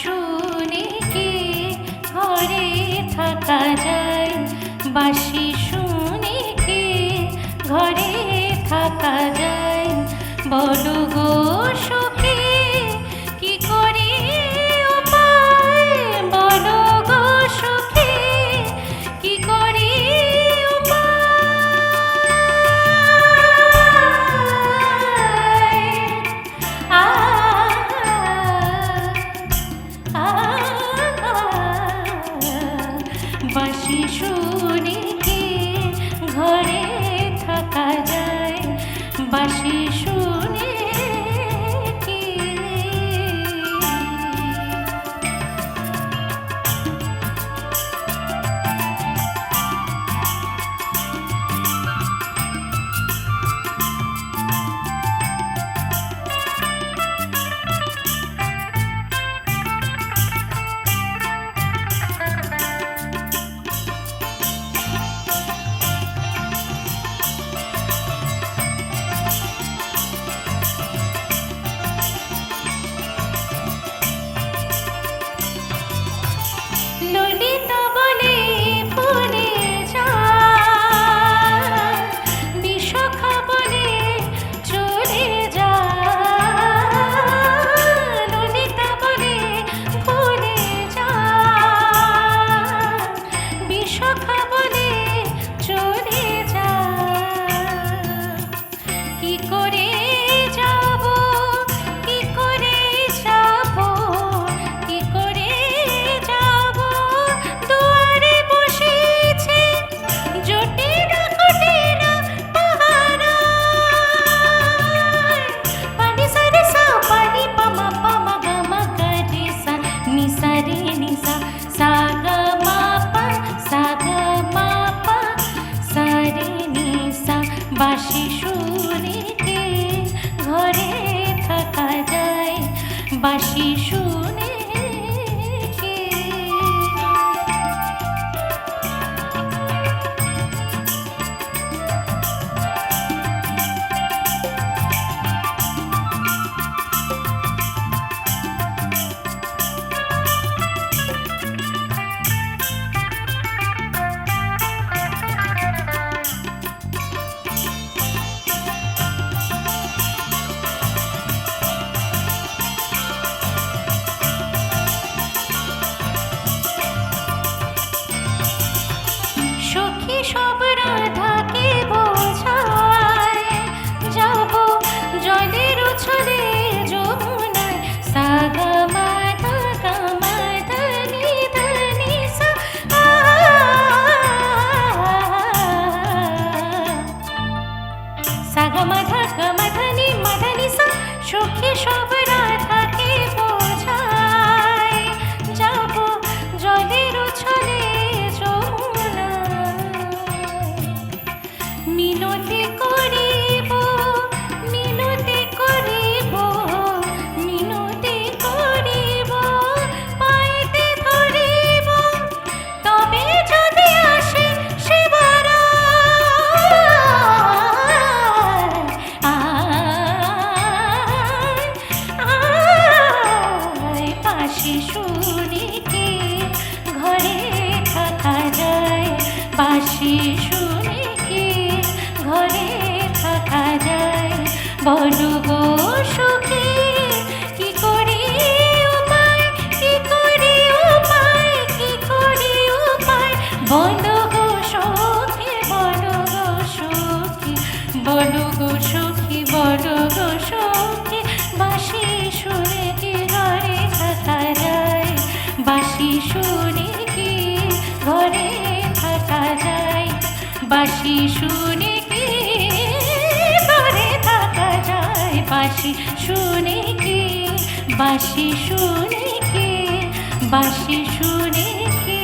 শুনে কি ঘরে থাকা যায়? বাঁশি শুনে কি ঘরে থাকা যায়? বলো গো সখী কি করি উপায়? বলো গো সখী কি করি বাঁশি শুনে কি ঘরে থাকা যায়? বাঁশি শুনে কি ললিতা বলে ভুলে যা, বিশাখা বলে চলে যা। ললিতা বলে ভুলে যা, বিশাখা বলে চলে যা। কি করে যাব, কি করে যাব, কি করে যাব? দুয়ারে বসেছে জটিরা কুটিরা পাহারা। পানি সারে সা পানি পামা পামা গামা গারে সা নিসা রে নিসা সা গা মা পা সা গা মা পা সা রে নিসা। বাঁশি শুনে কি ঘরে থাকা যায়? বাঁশি শুনে কি সখী সব রাধাকে বোঝায়, যাব জলের উছলে যমুনায়। সা গা মা ধা গা মা ধা নি ধা নি সা। সা গা মা ধা নি মা ধা নি সা। সখী সব রাধাকে বোঝায়, যাব জলের উছলে মিনতি করিব, মিনতি করিব, মিনতি করিব, পাইতে ধরিব তবে যদি আসে সে বাঁশি শুনে কি ঘরে থাকা যায়? বাঁশি শুনে কি ঘরে থাকা যায়? বলো গো সখী কি করি উপায়? কি করি উপায়? কি করি উপায়? বলো গো সখী, বলো গো সখী, বলো গো সখী, বলো গো সখী। বাঁশি শুনে কি ঘরে থাকা যায়? বাঁশি শুনে কি ঘরে থাকা যায়? বাঁশি শুনে কি ঘরে থাকা যায়? বাঁশি শুনে কি, বাঁশি শুনে কি, বাঁশি শুনে কি